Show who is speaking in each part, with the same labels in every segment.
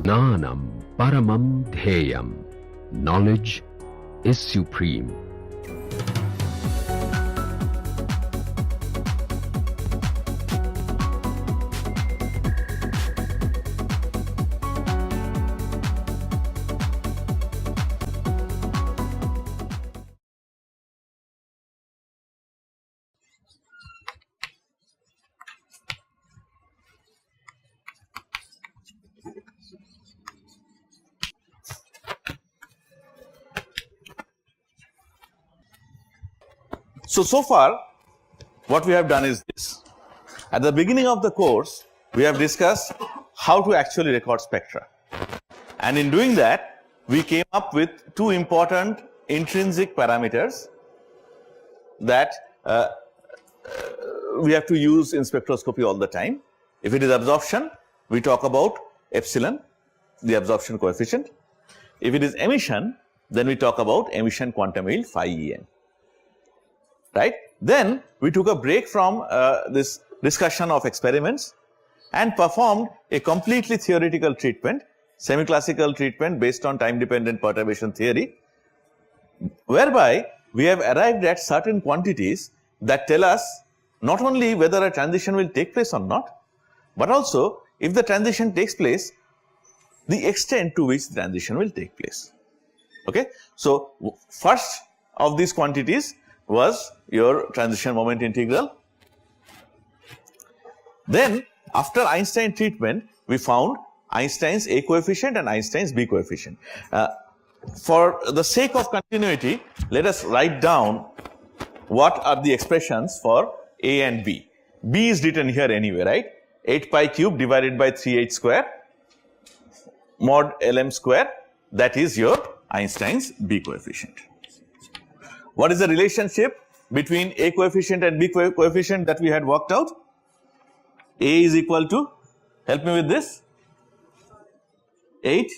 Speaker 1: Gnanam paramam dheyam. Knowledge is supreme.
Speaker 2: So far what we have done is this. At the beginning of the course, we have discussed how to actually record spectra. And in doing that, we came up with two important intrinsic parameters that we have to use in spectroscopy all the time. If it is absorption, we talk about epsilon, the absorption coefficient. If it is emission, then we talk about emission quantum yield phi En. Right? Then we took a break from this discussion of experiments and performed a completely theoretical treatment, semi-classical treatment based on time-dependent perturbation theory, whereby we have arrived at certain quantities that tell us not only whether a transition will take place or not, but also if the transition takes place, the extent to which the transition will take place. Okay? So first of these quantities was your transition moment integral. Then after Einstein treatment, we found Einstein's A coefficient and Einstein's B coefficient. For the sake of continuity, let us write down what are the expressions for A and B. B is written here anyway, right? 8 pi cube divided by 3h square mod Lm square, that is your Einstein's B coefficient. What is the relationship between A coefficient and B coefficient that we had worked out? A is equal to, help me with this, 8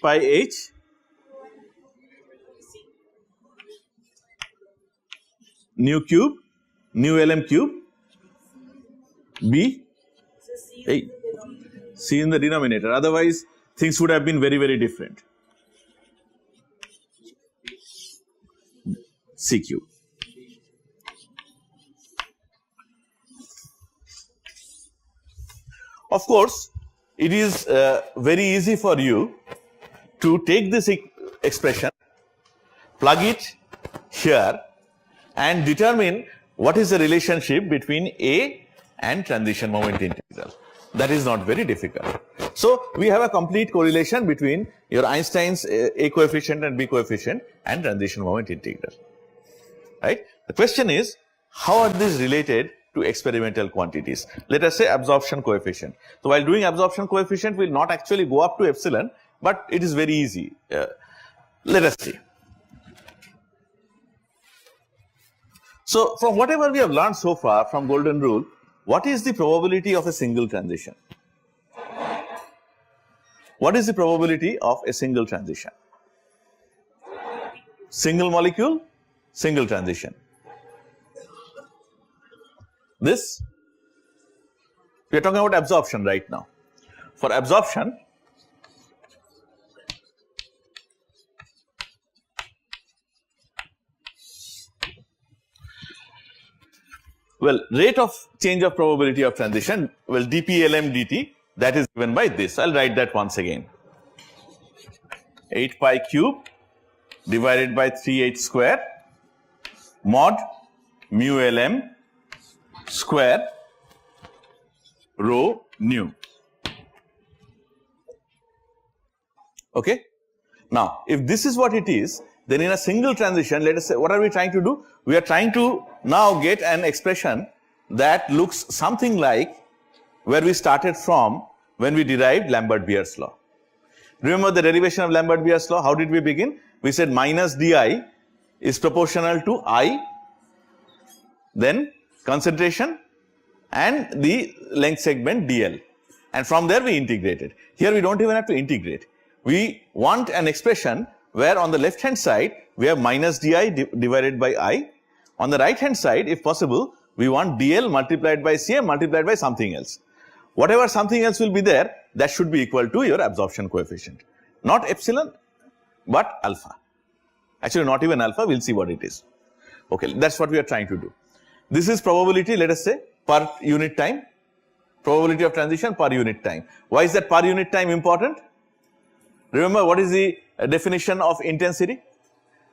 Speaker 2: pi h nu cube, nu Lm cube, B, C in the denominator, otherwise things would have been very, very different. C cube. Of course, it is very easy for you to take this expression, plug it here and determine what is the relationship between A and transition moment integral. That is not very difficult. So we have a complete correlation between your Einstein's A coefficient and B coefficient and transition moment integral. Right? The question is, how are these related to experimental quantities? Let us say absorption coefficient. So while doing absorption coefficient, we will not actually go up to epsilon, but it is very easy. Let us see. So from whatever we have learned so far from golden rule, what is the probability of a single transition? What is the probability of a single transition? Single molecule, single transition. This, we are talking about absorption right now. For absorption, well, rate of change of probability of transition, well, dPLM dt, that is given by this. I'll write that once again. 8 pi cube divided by 3h square mod mu Lm square rho nu. Okay. Now, if this is what it is, then in a single transition, let us say, what are we trying to do? We are trying to now get an expression that looks something like where we started from when we derived Lambert-Beer's law. Remember the derivation of Lambert-Beer's law? How did we begin? We said minus di is proportional to I, then concentration and the length segment dl, and from there we integrated. Here we don't even have to integrate. We want an expression where on the left hand side we have minus di divided by I. On the right hand side, if possible, we want dl multiplied by Cm multiplied by something else. Whatever something else will be there, that should be equal to your absorption coefficient. Not epsilon, but alpha. Actually, not even alpha, we'll see what it is. Okay, that's what we are trying to do. This is probability, let us say, per unit time. Probability of transition per unit time. Why is that per unit time important? Remember, what is the definition of intensity?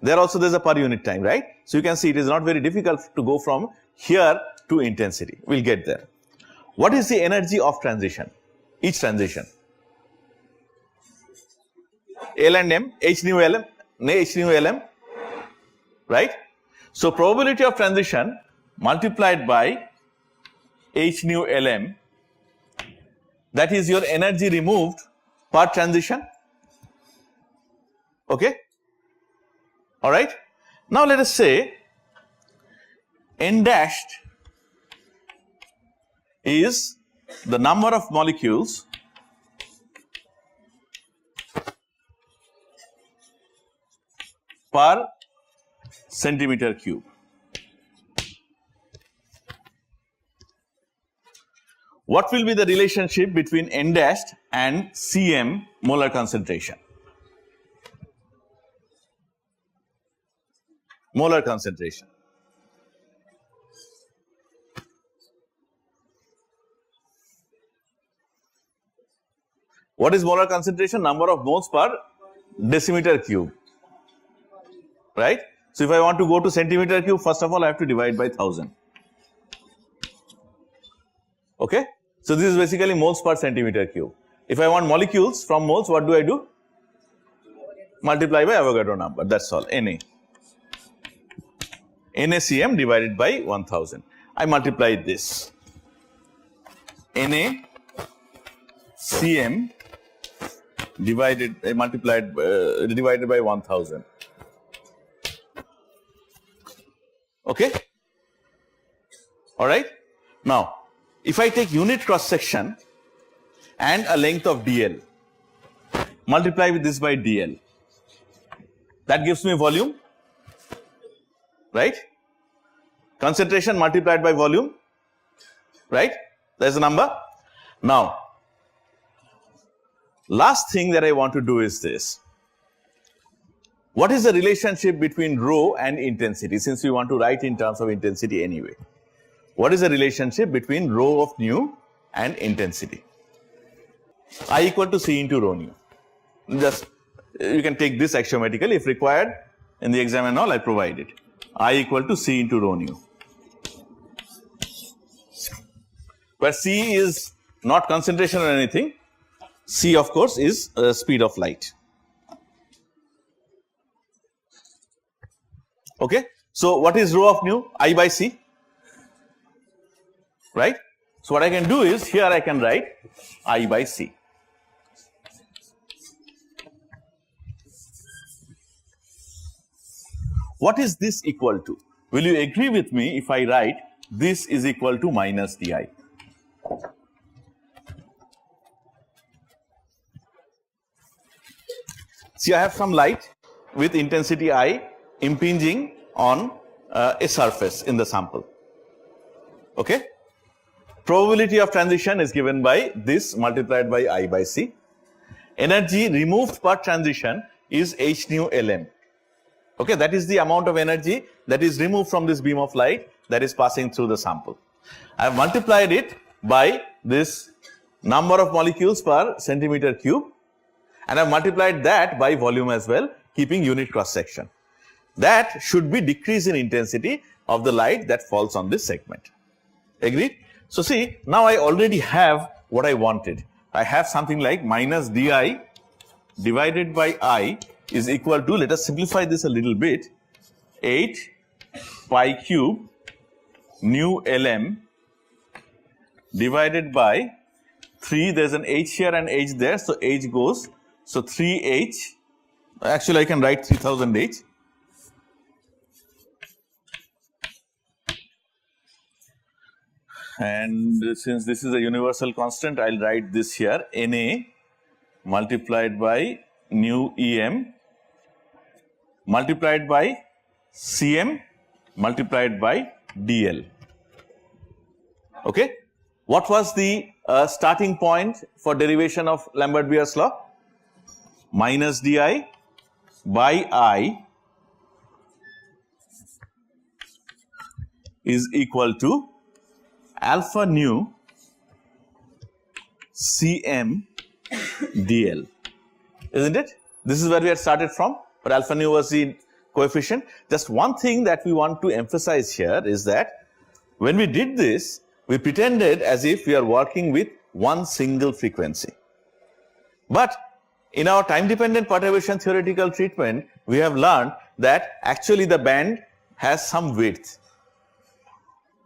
Speaker 2: There also there's a per unit time, right? So you can see it is not very difficult to go from here to intensity. We'll get there. What is the energy of transition? Each transition. L and M, H nu Lm, H nu Lm, right? So probability of transition multiplied by H nu Lm, that is your energy removed per transition. Okay? Alright? Now let us say N dashed is the number of molecules per centimeter cube. What will be the relationship between N dashed and Cm molar concentration? Molar concentration. What is molar concentration? Number of moles per decimeter cube, right? So if I want to go to centimeter cube, first of all I have to divide by 1000. Okay? So this is basically moles per centimeter cube. If I want molecules from moles, what do I do? Multiply by Avogadro number, that's all, Na. NaCm divided by 1000. I multiply this. NaCm divided by 1000. Okay? Alright? Now, if I take unit cross section and a length of dl, multiply with this by dl, that gives me volume, right? Concentration multiplied by volume, right? There's a number. Now, last thing that I want to do is this. What is the relationship between rho and intensity, since we want to write in terms of intensity anyway? What is the relationship between rho of nu and intensity? I equal to C into rho nu. Just, you can take this axiomatically if required. In the exam and all, I provide it. I equal to C into rho nu. Where C is not concentration or anything. C, of course, is speed of light. Okay? So, what is rho of nu? I by C. Right? So, what I can do is, here I can write I by C. What is this equal to? Will you agree with me if I write this is equal to minus di? See, I have some light with intensity I impinging on a surface in the sample. Okay? Probability of transition is given by this multiplied by I by C. Energy removed per transition is H nu Lm. Okay, that is the amount of energy that is removed from this beam of light that is passing through the sample. I have multiplied it by this number of molecules per centimeter cube, and I have multiplied that by volume as well, keeping unit cross section. That should be decrease in intensity of the light that falls on this segment. Agreed? So see, now I already have what I wanted. I have something like minus di divided by I is equal to, let us simplify this a little bit, 8 pi cube nu Lm divided by 3, there's an H here and H there, so H goes, so 3H, actually I can write 3000 H. And since this is a universal constant, I'll write this here, Na multiplied by nu Em multiplied by Cm multiplied by dl. Okay? What was the starting point for derivation of Lambert-Beer's law? Minus di by I is equal to alpha nu Cm dl. Isn't it? This is where we had started from, but alpha nu was the coefficient. Just one thing that we want to emphasize here is that when we did this, we pretended as if we are working with one single frequency. But in our time-dependent perturbation theoretical treatment, we have learned that actually the band has some width,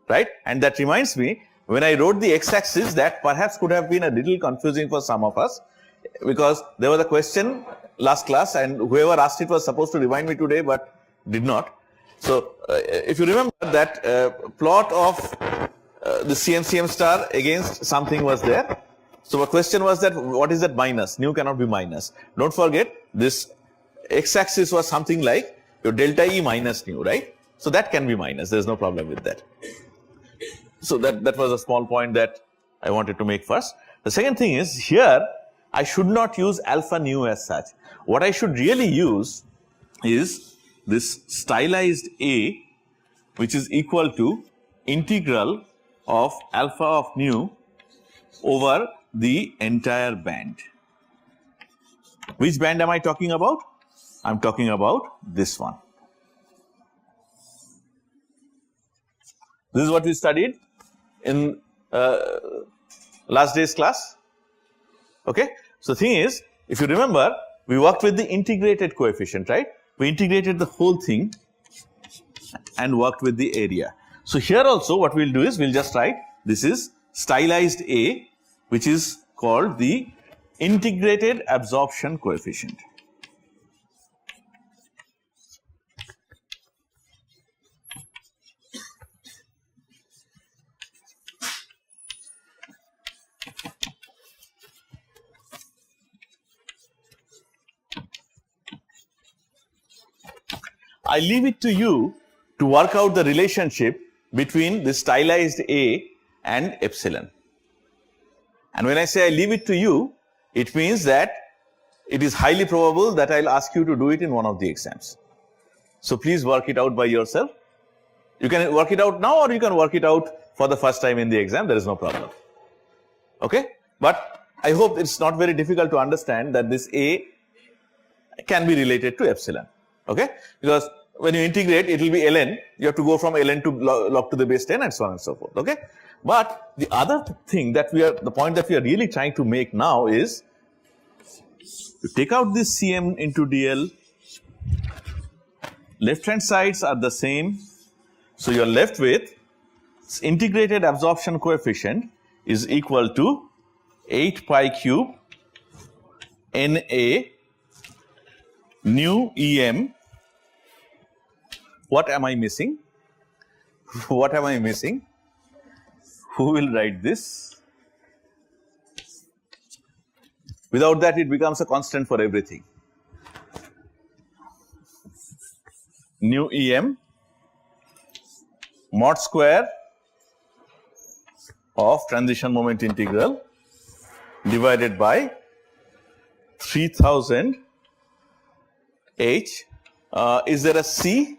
Speaker 2: right? And that reminds me, when I wrote the x-axis, that perhaps could have been a little confusing for some of us, because there was a question last class and whoever asked it was supposed to remind me today but did not. So if you remember that plot of the CM star against something was there. So the question was that what is that minus? Nu cannot be minus. Don't forget this x-axis was something like your delta E minus nu, right? So that can be minus. There is no problem with that. So that was a small point that I wanted to make first. The second thing is here I should not use alpha nu as such. What I should really use is this stylized A, which is equal to integral of alpha of nu over the entire band. Which band am I talking about? I'm talking about this one. This is what we studied in last day's class. Okay. So the thing is, if you remember, we worked with the integrated coefficient, right? We integrated the whole thing and worked with the area. So here also what we'll do is we'll just write this is stylized A, which is called the integrated absorption coefficient. I leave it to you to work out the relationship between the stylized A and epsilon. And when I say I leave it to you, it means that it is highly probable that I'll ask you to do it in one of the exams. So please work it out by yourself. You can work it out now or you can work it out for the first time in the exam. There is no problem. Okay? But I hope it's not very difficult to understand that this A can be related to epsilon. Okay? Because when you integrate, it will be ln. You have to go from ln to log to the base 10 and so on and so forth. Okay? But the other thing that the point that we are really trying to make now is, you take out this Cm into dl, left hand sides are the same. So you are left with integrated absorption coefficient is equal to 8 pi cube Na nu Em. What am I missing? What am I missing? Who will write this? Without that, it becomes a constant for everything. Nu Em mod square of transition moment integral divided by 3000 H. Is there a C?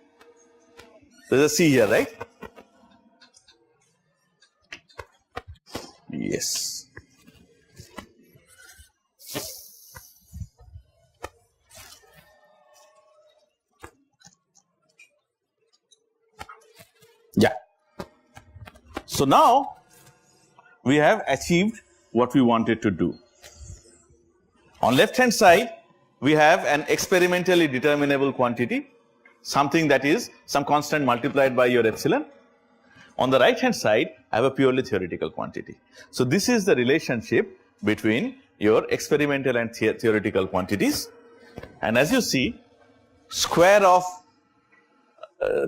Speaker 2: There's a C here, right? Yes. Yeah. So now we have achieved what we wanted to do. On left hand side, we have an experimentally determinable quantity, something that is some constant multiplied by your epsilon. On the right hand side, I have a purely theoretical quantity. So this is the relationship between your experimental and theoretical quantities. And as you see, square of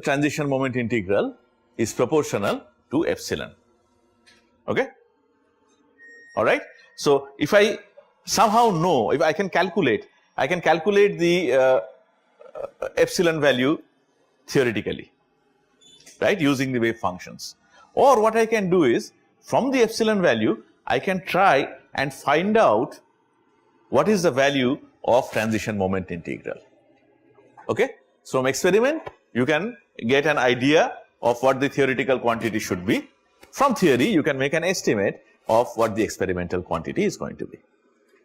Speaker 2: transition moment integral is proportional to epsilon. Okay? All right? So if I somehow know, if I can calculate the epsilon value theoretically, right, using the wave functions. Or what I can do is, from the epsilon value, I can try and find out what is the value of transition moment integral. Okay, so from experiment you can get an idea of what the theoretical quantity should be. From theory you can make an estimate of what the experimental quantity is going to be,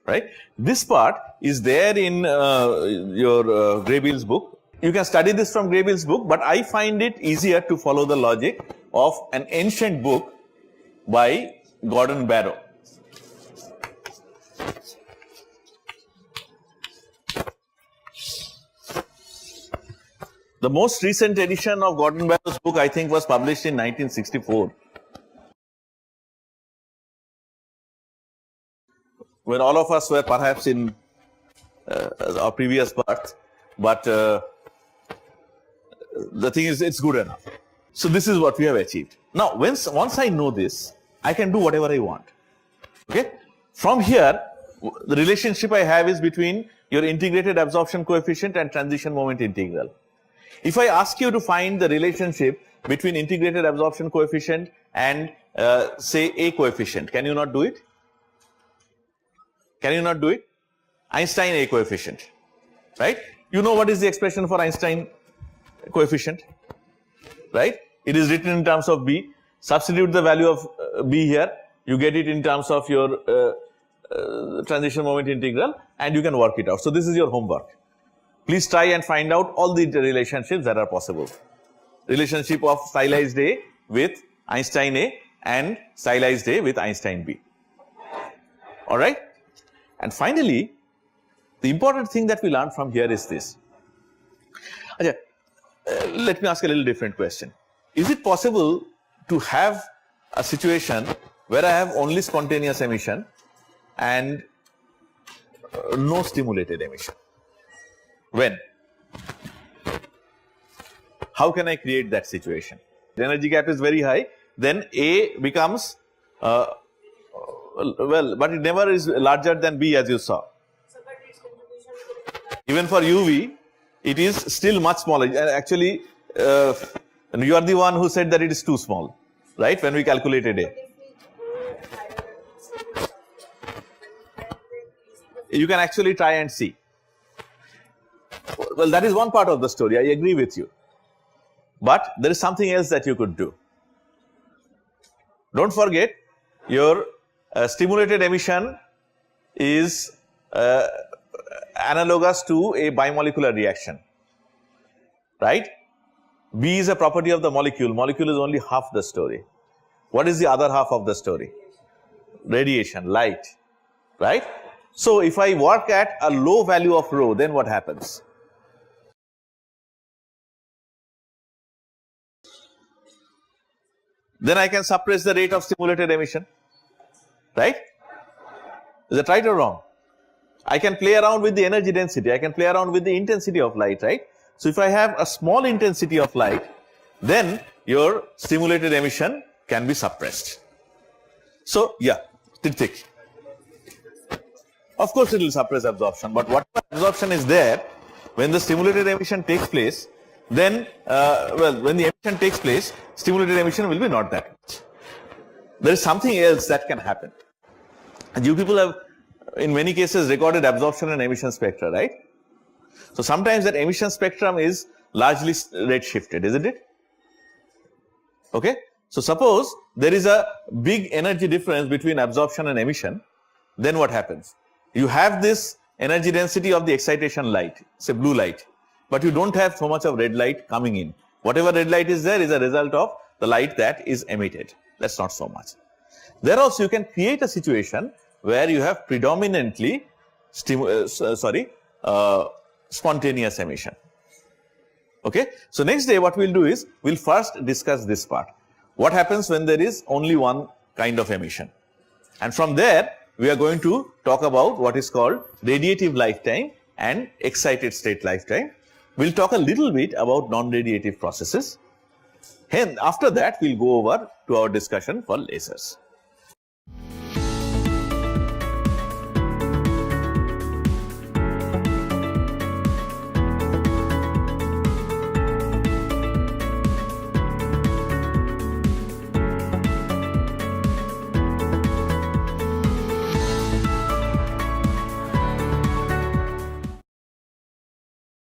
Speaker 2: right? This part is there in your Graybill's book. You can study this from Graybill's book, but I find it easier to follow the logic of an ancient book by Gordon Barrow. The most recent edition of Gordon Barrow's book, I think, was published in 1964. When all of us were perhaps in our previous birth, but the thing is, it's good enough. So this is what we have achieved. Now, once I know this, I can do whatever I want. Okay? From here, the relationship I have is between your integrated absorption coefficient and transition moment integral. If I ask you to find the relationship between integrated absorption coefficient and say A coefficient, can you not do it? Can you not do it? Einstein A coefficient, right? You know what is the expression for Einstein coefficient, right? It is written in terms of B. Substitute the value of B here. You get it in terms of your transition moment integral, and you can work it out. So this is your homework. Please try and find out all the relationships that are possible. Relationship of stylized A with Einstein A and stylized A with Einstein B. All right? And finally, the important thing that we learn from here is this. Let me ask a little different question. Is it possible to have a situation where I have only spontaneous emission and no stimulated emission? When? How can I create that situation? The energy gap is very high, then A becomes, but it never is larger than B, as you saw. Even for UV, it is still much smaller. Actually, you are the one who said that it is too small, right, when we calculated A. You can actually try and see. Well, that is one part of the story. I agree with you. But there is something else that you could do. Don't forget, your stimulated emission is analogous to a bimolecular reaction, right? B is a property of the molecule. Molecule is only half the story. What is the other half of the story? Radiation, light, right? So if I work at a low value of rho, then what happens? Then I can suppress the rate of stimulated emission, right? Is that right or wrong? I can play around with the energy density. I can play around with the intensity of light, right? So if I have a small intensity of light, then your stimulated emission can be suppressed. So yeah, Tirthik. Of course it will suppress absorption, but whatever absorption is there, when the stimulated emission takes place, then, when the emission takes place, stimulated emission will be not that much. There is something else that can happen. And you people have, in many cases, recorded absorption and emission spectra, right? So sometimes that emission spectrum is largely rate shifted, isn't it? Okay? So suppose there is a big energy difference between absorption and emission, then what happens? You have this energy density of the excitation light, say blue light, but you don't have so much of red light coming in. Whatever red light is there is a result of the light that is emitted. That's not so much. There also you can create a situation where you have predominantly spontaneous emission. Okay? So next day what we'll do is, we'll first discuss this part. What happens when there is only one kind of emission? And from there, we are going to talk about what is called radiative lifetime and excited state lifetime. We'll talk a little bit about non-radiative processes. And after that, we'll go over to our discussion for lasers.